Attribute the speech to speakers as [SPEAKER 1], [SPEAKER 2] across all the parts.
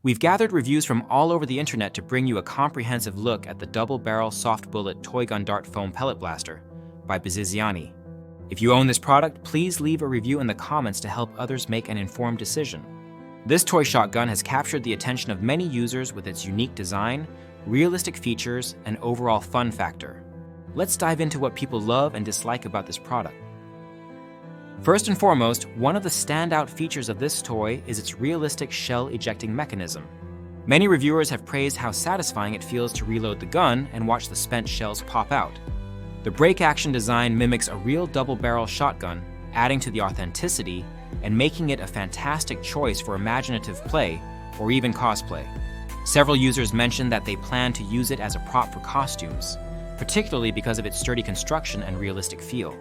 [SPEAKER 1] We've gathered reviews from all over the internet to bring you a comprehensive look at the double-barrel soft bullet toy gun dart foam pellet blaster by Biziziani. If you own this product, please leave a review in the comments to help others make an informed decision. This toy shotgun has captured the attention of many users with its unique design, realistic features, and overall fun factor. Let's dive into what people love and dislike about this product. First and foremost, one of the standout features of this toy is its realistic shell ejecting mechanism. Many reviewers have praised how satisfying it feels to reload the gun and watch the spent shells pop out. The break action design mimics a real double-barrel shotgun, adding to the authenticity and making it a fantastic choice for imaginative play or even cosplay. Several users mentioned that they plan to use it as a prop for costumes, particularly because of its sturdy construction and realistic feel.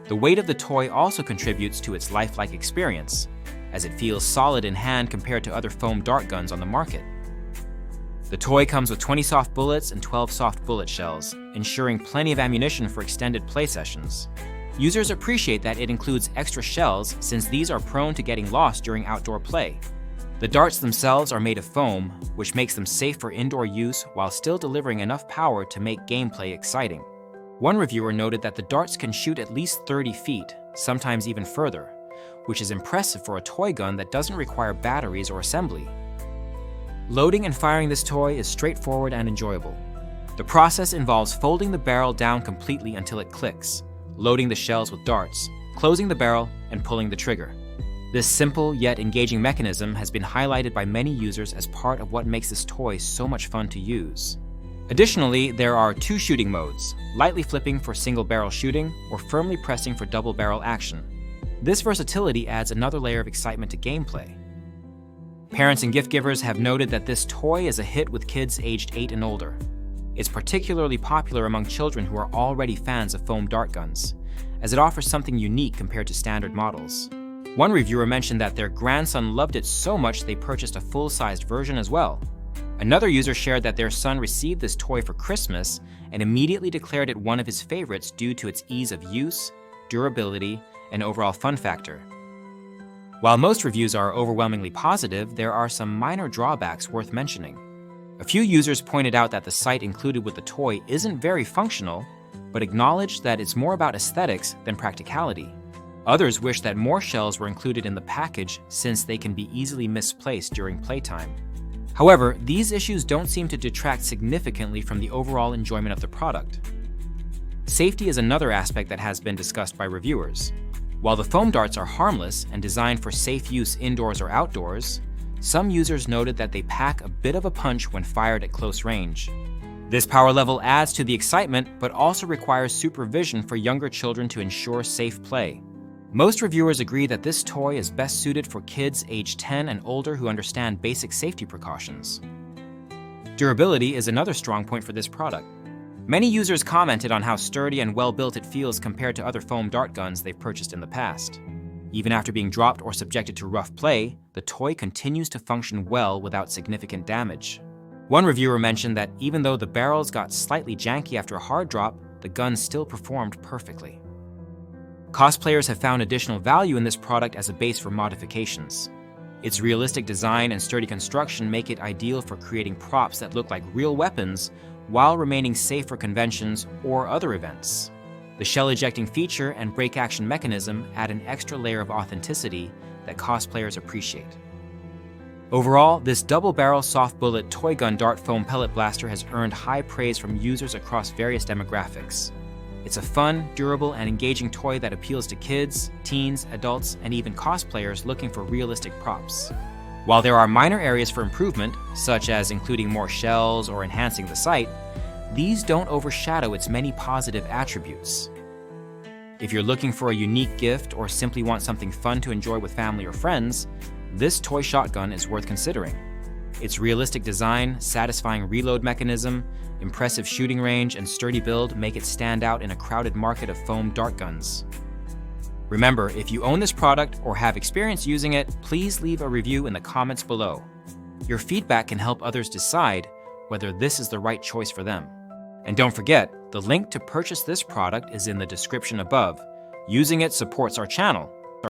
[SPEAKER 1] The weight of the toy also contributes to its lifelike experience, as it feels solid in hand compared to other foam dart guns on the market. The toy comes with 20 soft bullets and 12 soft bullet shells, ensuring plenty of ammunition for extended play sessions. Users appreciate that it includes extra shells since these are prone to getting lost during outdoor play. The darts themselves are made of foam, which makes them safe for indoor use while still delivering enough power to make gameplay exciting. One reviewer noted that the darts can shoot at least 30 feet, sometimes even further, which is impressive for a toy gun that doesn't require batteries or assembly. Loading and firing this toy is straightforward and enjoyable. The process involves folding the barrel down completely until it clicks, loading the shells with darts, closing the barrel, and pulling the trigger. This simple yet engaging mechanism has been highlighted by many users as part of what makes this toy so much fun to use. Additionally, there are two shooting modes, lightly flipping for single barrel shooting or firmly pressing for double barrel action. This versatility adds another layer of excitement to gameplay. Parents and gift givers have noted that this toy is a hit with kids aged 8 and older. It's particularly popular among children who are already fans of foam dart guns, as it offers something unique compared to standard models. One reviewer mentioned that their grandson loved it so much they purchased a full-sized version as well. Another user shared that their son received this toy for Christmas and immediately declared it one of his favorites due to its ease of use, durability, and overall fun factor. While most reviews are overwhelmingly positive, there are some minor drawbacks worth mentioning. A few users pointed out that the sight included with the toy isn't very functional, but acknowledged that it's more about aesthetics than practicality. Others wish that more shells were included in the package since they can be easily misplaced during playtime. However, these issues don't seem to detract significantly from the overall enjoyment of the product. Safety is another aspect that has been discussed by reviewers. While the foam darts are harmless and designed for safe use indoors or outdoors, some users noted that they pack a bit of a punch when fired at close range. This power level adds to the excitement, but also requires supervision for younger children to ensure safe play. Most reviewers agree that this toy is best suited for kids aged 10 and older who understand basic safety precautions. Durability is another strong point for this product. Many users commented on how sturdy and well-built it feels compared to other foam dart guns they've purchased in the past. Even after being dropped or subjected to rough play, the toy continues to function well without significant damage. One reviewer mentioned that even though the barrels got slightly janky after a hard drop, the gun still performed perfectly. Cosplayers have found additional value in this product as a base for modifications. Its realistic design and sturdy construction make it ideal for creating props that look like real weapons while remaining safe for conventions or other events. The shell ejecting feature and break action mechanism add an extra layer of authenticity that cosplayers appreciate. Overall, this double-barrel soft bullet toy gun dart foam pellet blaster has earned high praise from users across various demographics. It's a fun, durable, and engaging toy that appeals to kids, teens, adults, and even cosplayers looking for realistic props. While there are minor areas for improvement, such as including more shells or enhancing the sight, these don't overshadow its many positive attributes. If you're looking for a unique gift or simply want something fun to enjoy with family or friends, this toy shotgun is worth considering. Its realistic design, satisfying reload mechanism, impressive shooting range, and sturdy build make it stand out in a crowded market of foam dart guns. Remember, if you own this product or have experience using it, please leave a review in the comments below. Your feedback can help others decide whether this is the right choice for them. And don't forget, the link to purchase this product is in the description above. Using it supports our channel,